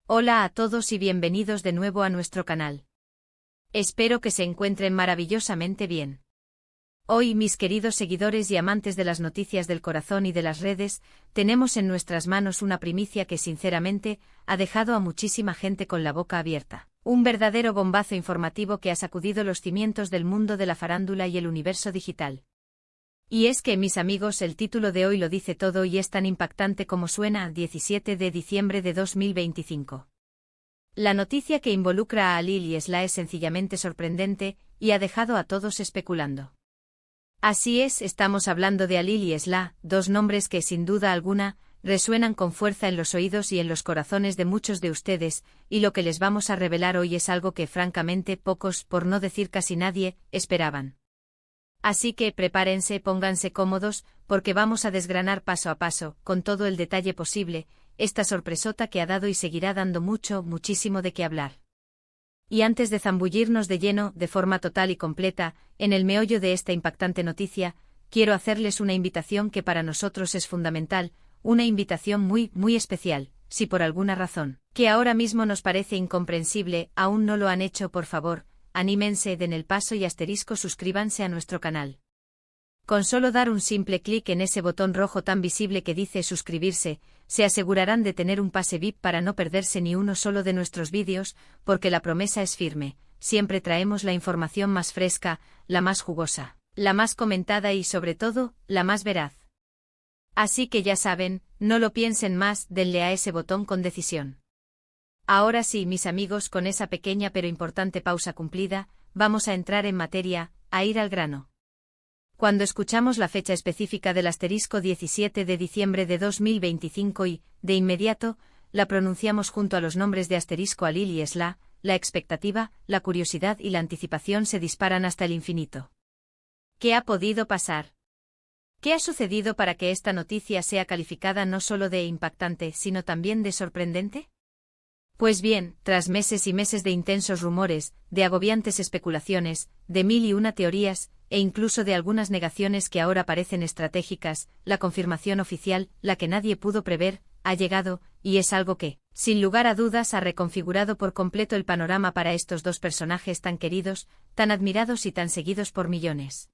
Hola a todos y bienvenidos de nuevo a nuestro canal. Espero que se encuentren maravillosamente bien. Hoy, mis queridos seguidores y amantes de las noticias del corazón y de las redes, tenemos en nuestras manos una primicia que sinceramente ha dejado a muchísima gente con la boca abierta. Un verdadero bombazo informativo que ha sacudido los cimientos del mundo de la farándula y el universo digital. Y es que, mis amigos, el título de hoy lo dice todo y es tan impactante como suena. 17 de diciembre de 2025. La noticia que involucra a Alil y Esla es sencillamente sorprendente y ha dejado a todos especulando. Así es, estamos hablando de Alil y Esla, dos nombres que, sin duda alguna, resuenan con fuerza en los oídos y en los corazones de muchos de ustedes, y lo que les vamos a revelar hoy es algo que francamente pocos, por no decir casi nadie, esperaban. Así que prepárense, pónganse cómodos, porque vamos a desgranar paso a paso, con todo el detalle posible, esta sorpresota que ha dado y seguirá dando muchísimo de qué hablar. Y antes de zambullirnos de lleno, de forma total y completa, en el meollo de esta impactante noticia, quiero hacerles una invitación que para nosotros es fundamental, una invitación muy especial, si por alguna razón, que ahora mismo nos parece incomprensible, aún no lo han hecho, por favor, anímense, den el paso y suscríbanse a nuestro canal. Con solo dar un simple clic en ese botón rojo tan visible que dice suscribirse, se asegurarán de tener un pase VIP para no perderse ni uno solo de nuestros vídeos, porque la promesa es firme, siempre traemos la información más fresca, la más jugosa, la más comentada y sobre todo, la más veraz. Así que ya saben, no lo piensen más, denle a ese botón con decisión. Ahora sí, mis amigos, con esa pequeña pero importante pausa cumplida, vamos a entrar en materia, a ir al grano. Cuando escuchamos la fecha específica del asterisco 17 de diciembre de 2025 y, de inmediato, la pronunciamos junto a los nombres de asterisco Alil y Esla, la expectativa, la curiosidad y la anticipación se disparan hasta el infinito. ¿Qué ha podido pasar? ¿Qué ha sucedido para que esta noticia sea calificada no solo de impactante, sino también de sorprendente? Pues bien, tras meses y meses de intensos rumores, de agobiantes especulaciones, de mil y una teorías, e incluso de algunas negaciones que ahora parecen estratégicas, la confirmación oficial, la que nadie pudo prever, ha llegado, y es algo que, sin lugar a dudas, ha reconfigurado por completo el panorama para estos dos personajes tan queridos, tan admirados y tan seguidos por millones.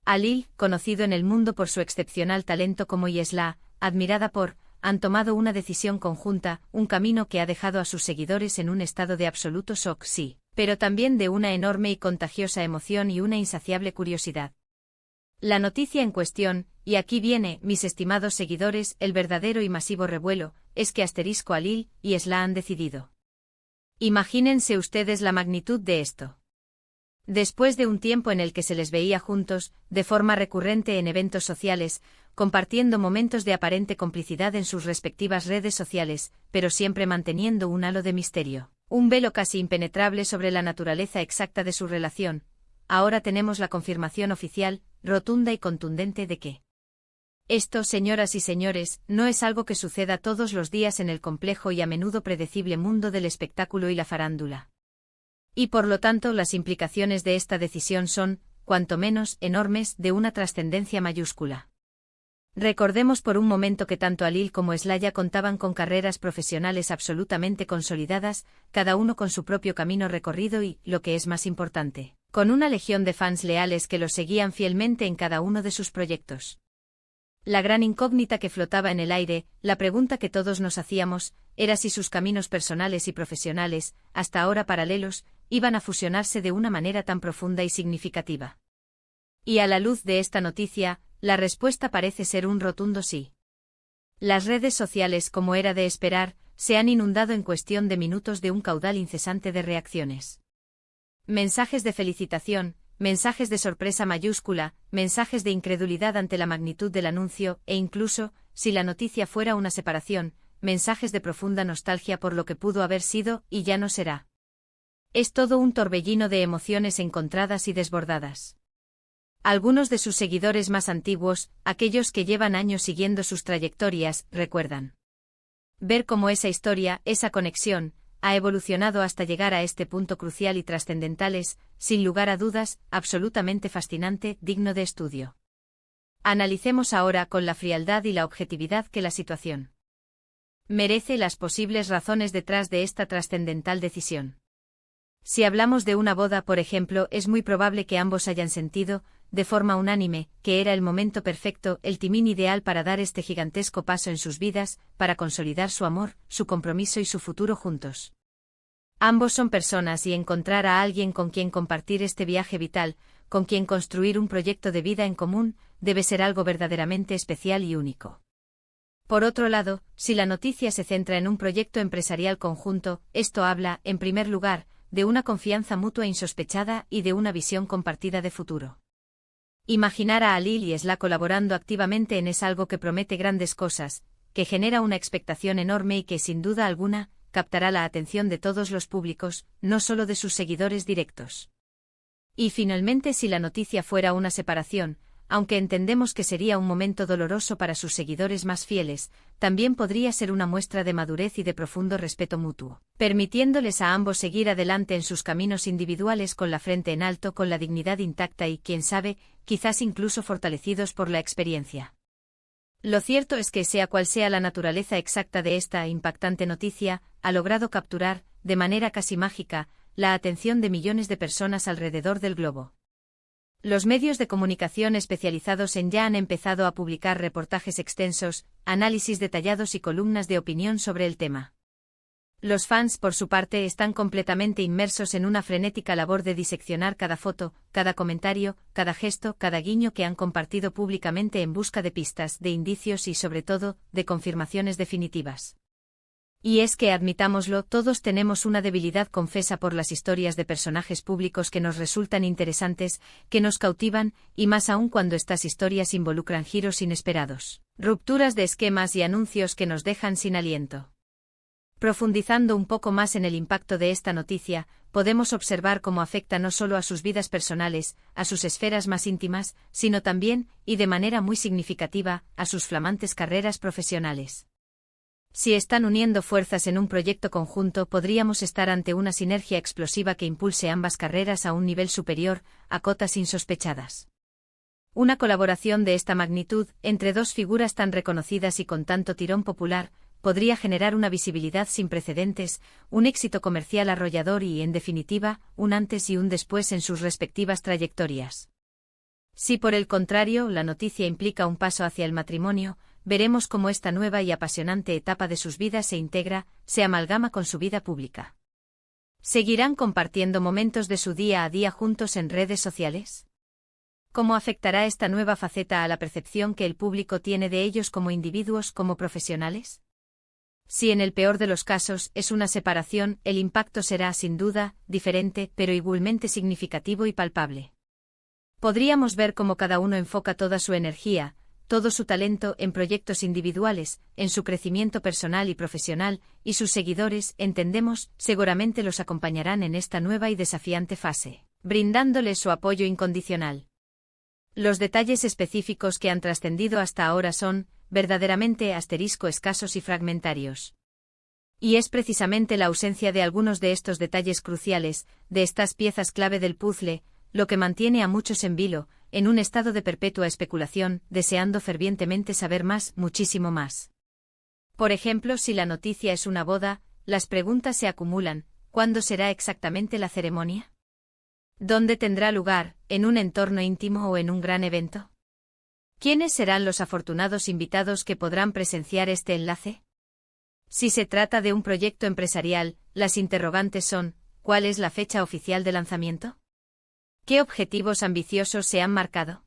Alil, conocido en el mundo por su excepcional talento como Esla, admirada por, han tomado una decisión conjunta, un camino que ha dejado a sus seguidores en un estado de absoluto shock, sí, pero también de una enorme y contagiosa emoción y una insaciable curiosidad. La noticia en cuestión, y aquí viene, mis estimados seguidores, el verdadero y masivo revuelo, es que asterisco Alil y Esla han decidido. Imagínense ustedes la magnitud de esto. Después de un tiempo en el que se les veía juntos, de forma recurrente en eventos sociales, compartiendo momentos de aparente complicidad en sus respectivas redes sociales, pero siempre manteniendo un halo de misterio, un velo casi impenetrable sobre la naturaleza exacta de su relación, ahora tenemos la confirmación oficial, rotunda y contundente de que esto, señoras y señores, no es algo que suceda todos los días en el complejo y a menudo predecible mundo del espectáculo y la farándula. Y por lo tanto las implicaciones de esta decisión son, cuanto menos, enormes, de una trascendencia mayúscula. Recordemos por un momento que tanto Alil como Esla ya contaban con carreras profesionales absolutamente consolidadas, cada uno con su propio camino recorrido y, lo que es más importante, con una legión de fans leales que los seguían fielmente en cada uno de sus proyectos. La gran incógnita que flotaba en el aire, la pregunta que todos nos hacíamos, era si sus caminos personales y profesionales, hasta ahora paralelos, iban a fusionarse de una manera tan profunda y significativa. Y a la luz de esta noticia, la respuesta parece ser un rotundo sí. Las redes sociales, como era de esperar, se han inundado en cuestión de minutos de un caudal incesante de reacciones. Mensajes de felicitación, mensajes de sorpresa mayúscula, mensajes de incredulidad ante la magnitud del anuncio, e incluso, si la noticia fuera una separación, mensajes de profunda nostalgia por lo que pudo haber sido y ya no será. Es todo un torbellino de emociones encontradas y desbordadas. Algunos de sus seguidores más antiguos, aquellos que llevan años siguiendo sus trayectorias, recuerdan ver cómo esa historia, esa conexión, ha evolucionado hasta llegar a este punto crucial y trascendental es, sin lugar a dudas, absolutamente fascinante, digno de estudio. Analicemos ahora con la frialdad y la objetividad que la situación merece las posibles razones detrás de esta trascendental decisión. Si hablamos de una boda, por ejemplo, es muy probable que ambos hayan sentido, de forma unánime, que era el momento perfecto, el timing ideal para dar este gigantesco paso en sus vidas, para consolidar su amor, su compromiso y su futuro juntos. Ambos son personas y encontrar a alguien con quien compartir este viaje vital, con quien construir un proyecto de vida en común, debe ser algo verdaderamente especial y único. Por otro lado, si la noticia se centra en un proyecto empresarial conjunto, esto habla, en primer lugar, de una confianza mutua insospechada y de una visión compartida de futuro. Imaginar a Alil y Esla colaborando activamente es algo que promete grandes cosas, que genera una expectación enorme y que, sin duda alguna, captará la atención de todos los públicos, no solo de sus seguidores directos. Y finalmente, si la noticia fuera una separación, aunque entendemos que sería un momento doloroso para sus seguidores más fieles, también podría ser una muestra de madurez y de profundo respeto mutuo, permitiéndoles a ambos seguir adelante en sus caminos individuales con la frente en alto, con la dignidad intacta y, quién sabe, quizás incluso fortalecidos por la experiencia. Lo cierto es que, sea cual sea la naturaleza exacta de esta impactante noticia, ha logrado capturar, de manera casi mágica, la atención de millones de personas alrededor del globo. Los medios de comunicación especializados ya han empezado a publicar reportajes extensos, análisis detallados y columnas de opinión sobre el tema. Los fans, por su parte, están completamente inmersos en una frenética labor de diseccionar cada foto, cada comentario, cada gesto, cada guiño que han compartido públicamente en busca de pistas, de indicios y, sobre todo, de confirmaciones definitivas. Y es que, admitámoslo, todos tenemos una debilidad confesa por las historias de personajes públicos que nos resultan interesantes, que nos cautivan, y más aún cuando estas historias involucran giros inesperados, rupturas de esquemas y anuncios que nos dejan sin aliento. Profundizando un poco más en el impacto de esta noticia, podemos observar cómo afecta no solo a sus vidas personales, a sus esferas más íntimas, sino también, y de manera muy significativa, a sus flamantes carreras profesionales. Si están uniendo fuerzas en un proyecto conjunto, podríamos estar ante una sinergia explosiva que impulse ambas carreras a un nivel superior, a cotas insospechadas. Una colaboración de esta magnitud, entre dos figuras tan reconocidas y con tanto tirón popular, podría generar una visibilidad sin precedentes, un éxito comercial arrollador y, en definitiva, un antes y un después en sus respectivas trayectorias. Si por el contrario, la noticia implica un paso hacia el matrimonio, veremos cómo esta nueva y apasionante etapa de sus vidas se integra, se amalgama con su vida pública. ¿Seguirán compartiendo momentos de su día a día juntos en redes sociales? ¿Cómo afectará esta nueva faceta a la percepción que el público tiene de ellos como individuos, como profesionales? Si en el peor de los casos es una separación, el impacto será, sin duda, diferente, pero igualmente significativo y palpable. Podríamos ver cómo cada uno enfoca toda su energía, todo su talento en proyectos individuales, en su crecimiento personal y profesional, y sus seguidores, entendemos, seguramente los acompañarán en esta nueva y desafiante fase, brindándoles su apoyo incondicional. Los detalles específicos que han trascendido hasta ahora son, verdaderamente escasos y fragmentarios. Y es precisamente la ausencia de algunos de estos detalles cruciales, de estas piezas clave del puzzle, lo que mantiene a muchos en vilo, en un estado de perpetua especulación, deseando fervientemente saber más, muchísimo más. Por ejemplo, si la noticia es una boda, las preguntas se acumulan: ¿cuándo será exactamente la ceremonia? ¿Dónde tendrá lugar, en un entorno íntimo o en un gran evento? ¿Quiénes serán los afortunados invitados que podrán presenciar este enlace? Si se trata de un proyecto empresarial, las interrogantes son: ¿cuál es la fecha oficial de lanzamiento? ¿Qué objetivos ambiciosos se han marcado?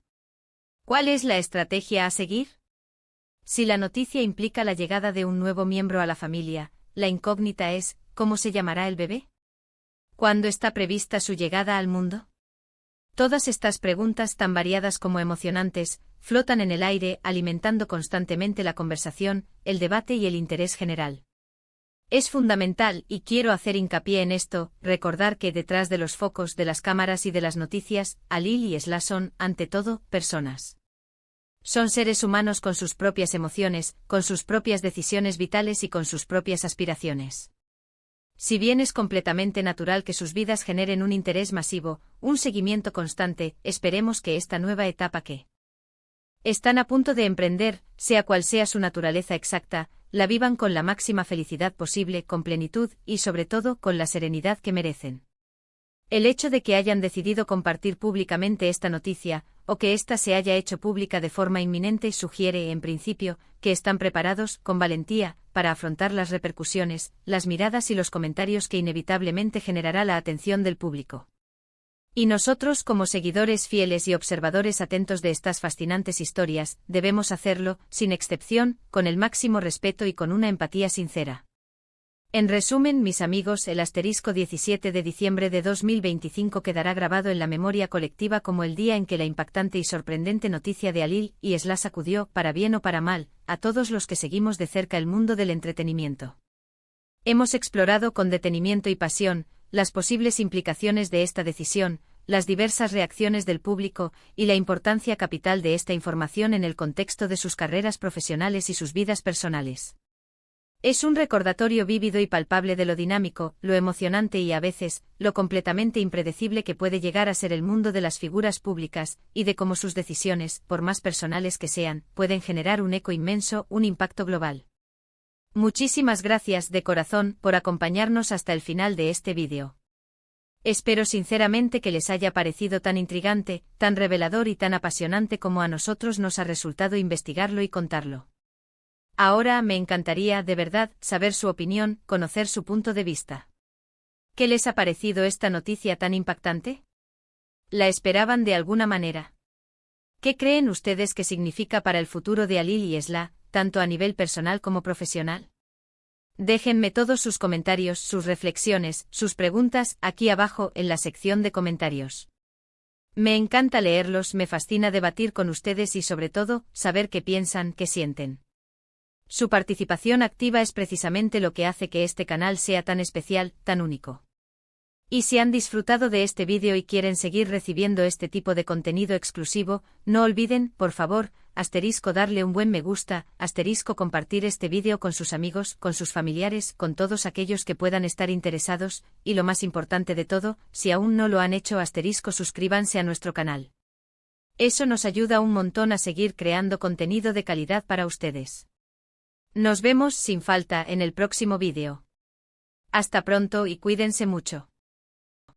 ¿Cuál es la estrategia a seguir? Si la noticia implica la llegada de un nuevo miembro a la familia, la incógnita es: ¿cómo se llamará el bebé? ¿Cuándo está prevista su llegada al mundo? Todas estas preguntas, tan variadas como emocionantes, flotan en el aire, alimentando constantemente la conversación, el debate y el interés general. Es fundamental, y quiero hacer hincapié en esto, recordar que detrás de los focos de las cámaras y de las noticias, Alil y Esla son, ante todo, personas. Son seres humanos con sus propias emociones, con sus propias decisiones vitales y con sus propias aspiraciones. Si bien es completamente natural que sus vidas generen un interés masivo, un seguimiento constante, esperemos que esta nueva etapa que Están a punto de emprender, sea cual sea su naturaleza exacta, la vivan con la máxima felicidad posible, con plenitud y sobre todo con la serenidad que merecen. El hecho de que hayan decidido compartir públicamente esta noticia, o que ésta se haya hecho pública de forma inminente, sugiere, en principio, que están preparados, con valentía, para afrontar las repercusiones, las miradas y los comentarios que inevitablemente generará la atención del público. Y nosotros, como seguidores fieles y observadores atentos de estas fascinantes historias, debemos hacerlo, sin excepción, con el máximo respeto y con una empatía sincera. En resumen, mis amigos, el asterisco 17 de diciembre de 2025 quedará grabado en la memoria colectiva como el día en que la impactante y sorprendente noticia de Halil y Esla sacudió, para bien o para mal, a todos los que seguimos de cerca el mundo del entretenimiento. Hemos explorado con detenimiento y pasión las posibles implicaciones de esta decisión, las diversas reacciones del público y la importancia capital de esta información en el contexto de sus carreras profesionales y sus vidas personales. Es un recordatorio vívido y palpable de lo dinámico, lo emocionante y a veces, lo completamente impredecible que puede llegar a ser el mundo de las figuras públicas, y de cómo sus decisiones, por más personales que sean, pueden generar un eco inmenso, un impacto global. Muchísimas gracias de corazón por acompañarnos hasta el final de este vídeo. Espero sinceramente que les haya parecido tan intrigante, tan revelador y tan apasionante como a nosotros nos ha resultado investigarlo y contarlo. Ahora me encantaría, de verdad, saber su opinión, conocer su punto de vista. ¿Qué les ha parecido esta noticia tan impactante? ¿La esperaban de alguna manera? ¿Qué creen ustedes que significa para el futuro de Halil y Esla, tanto a nivel personal como profesional? Déjenme todos sus comentarios, sus reflexiones, sus preguntas, aquí abajo en la sección de comentarios. Me encanta leerlos, me fascina debatir con ustedes y sobre todo, saber qué piensan, qué sienten. Su participación activa es precisamente lo que hace que este canal sea tan especial, tan único. Y si han disfrutado de este vídeo y quieren seguir recibiendo este tipo de contenido exclusivo, no olviden, por favor, darle un buen me gusta, compartir este vídeo con sus amigos, con sus familiares, con todos aquellos que puedan estar interesados, y lo más importante de todo, si aún no lo han hecho, suscríbanse a nuestro canal. Eso nos ayuda un montón a seguir creando contenido de calidad para ustedes. Nos vemos sin falta en el próximo vídeo. Hasta pronto y cuídense mucho.